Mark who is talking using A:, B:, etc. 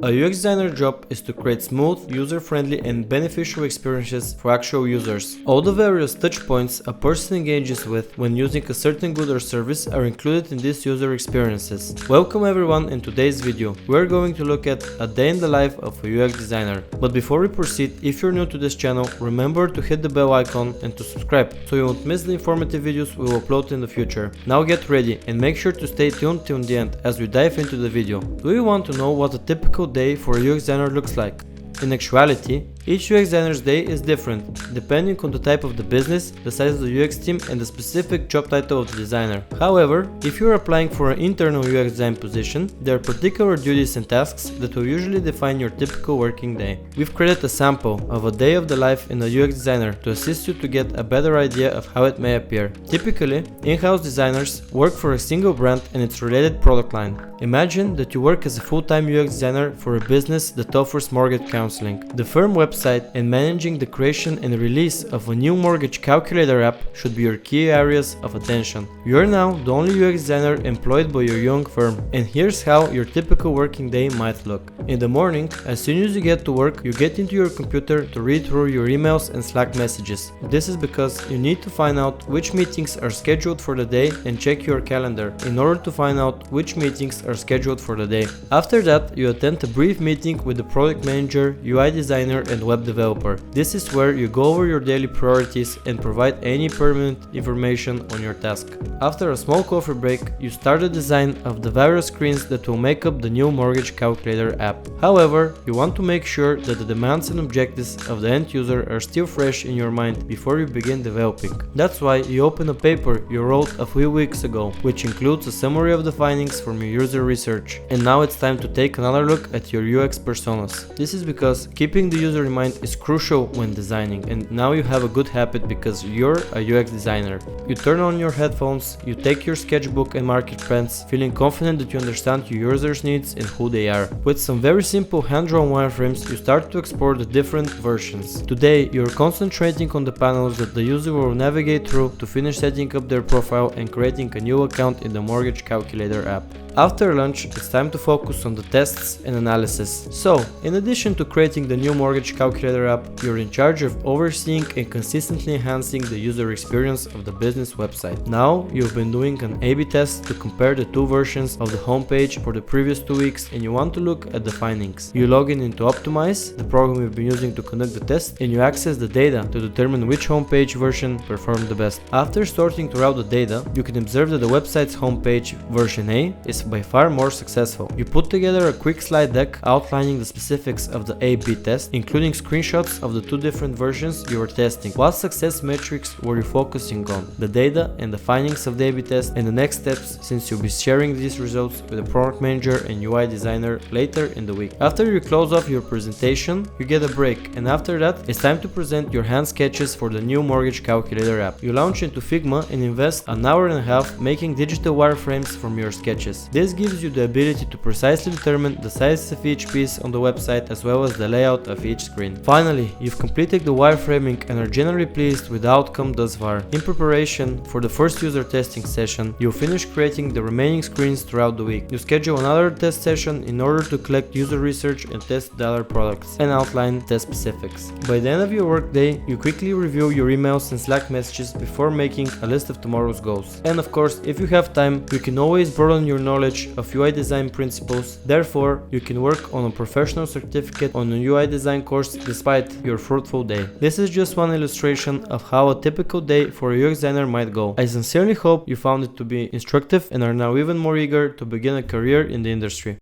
A: A UX designer job is to create smooth, user-friendly and beneficial experiences for actual users. All the various touchpoints a person engages with when using a certain good or service are included in these user experiences. Welcome everyone. In today's video, we are going to look at a day in the life of a UX designer. But before we proceed, if you're new to this channel, remember to hit the bell icon and to subscribe so you won't miss the informative videos we will upload in the future. Now get ready and make sure to stay tuned till the end as we dive into the video. Do you want to know what a typical day for a UX designer looks like? In actuality, each UX designer's day is different, depending on the type of the business, the size of the UX team and the specific job title of the designer. However, if you are applying for an internal UX design position, there are particular duties and tasks that will usually define your typical working day. We've created a sample of a day of the life in a UX designer to assist you to get a better idea of how it may appear. Typically, in-house designers work for a single brand and its related product line. Imagine that you work as a full-time UX designer for a business that offers mortgage counseling. The firm website and managing the creation and release of a new mortgage calculator app should be your key areas of attention. You are now the only UX designer employed by your young firm, and here's how your typical working day might look. In the morning, as soon as you get to work, you get into your computer to read through your emails and Slack messages. This is because you need to find out which meetings are scheduled for the day and check your calendar in order to find out which meetings are scheduled for the day. After that, you attend a brief meeting with the product manager, UI designer and web developer. This is where you go over your daily priorities and provide any pertinent information on your task. After a small coffee break, you start the design of the various screens that will make up the new mortgage calculator app. However, you want to make sure that the demands and objectives of the end user are still fresh in your mind before you begin developing. That's why you open a paper you wrote a few weeks ago, which includes a summary of the findings from your user research. And now it's time to take another look at your UX personas. This is because keeping the user in mind is crucial when designing, and now you have a good habit because you're a UX designer. You turn on your headphones, you take your sketchbook and marker pens, feeling confident that you understand your users' needs and who they are. With some very simple hand-drawn wireframes, you start to explore the different versions. Today, you're concentrating on the panels that the user will navigate through to finish setting up their profile and creating a new account in the mortgage calculator app. After lunch, it's time to focus on the tests and analysis. So, in addition to creating the new mortgage calculator app, you're in charge of overseeing and consistently enhancing the user experience of the business website. Now, you've been doing an A/B test to compare the two versions of the homepage for the previous 2 weeks and you want to look at the findings. You log in into Optimize, the program we've been using to conduct the test, and you access the data to determine which homepage version performed the best. After sorting throughout the data, you can observe that the website's homepage version A is by far more successful. You put together a quick slide deck outlining the specifics of the A/B test, including screenshots of the two different versions you were testing. What success metrics were you focusing on? The data and the findings of the A/B test and the next steps, since you'll be sharing these results with the product manager and UI designer later in the week. After you close off your presentation, you get a break, and after that, it's time to present your hand sketches for the new mortgage calculator app. You launch into Figma and invest an hour and a half making digital wireframes from your sketches. This gives you the ability to precisely determine the size of each piece on the website as well as the layout of each screen. Finally, you've completed the wireframing and are generally pleased with the outcome thus far. In preparation for the first user testing session, you'll finish creating the remaining screens throughout the week. You schedule another test session in order to collect user research and test the other products and outline test specifics. By the end of your workday, you quickly review your emails and Slack messages before making a list of tomorrow's goals. And of course, if you have time, you can always broaden your knowledge of UI design principles. Therefore, you can work on a professional certificate on a UI design course despite your fruitful day. This is just one illustration of how a typical day for a UX designer might go. I sincerely hope you found it to be instructive and are now even more eager to begin a career in the industry.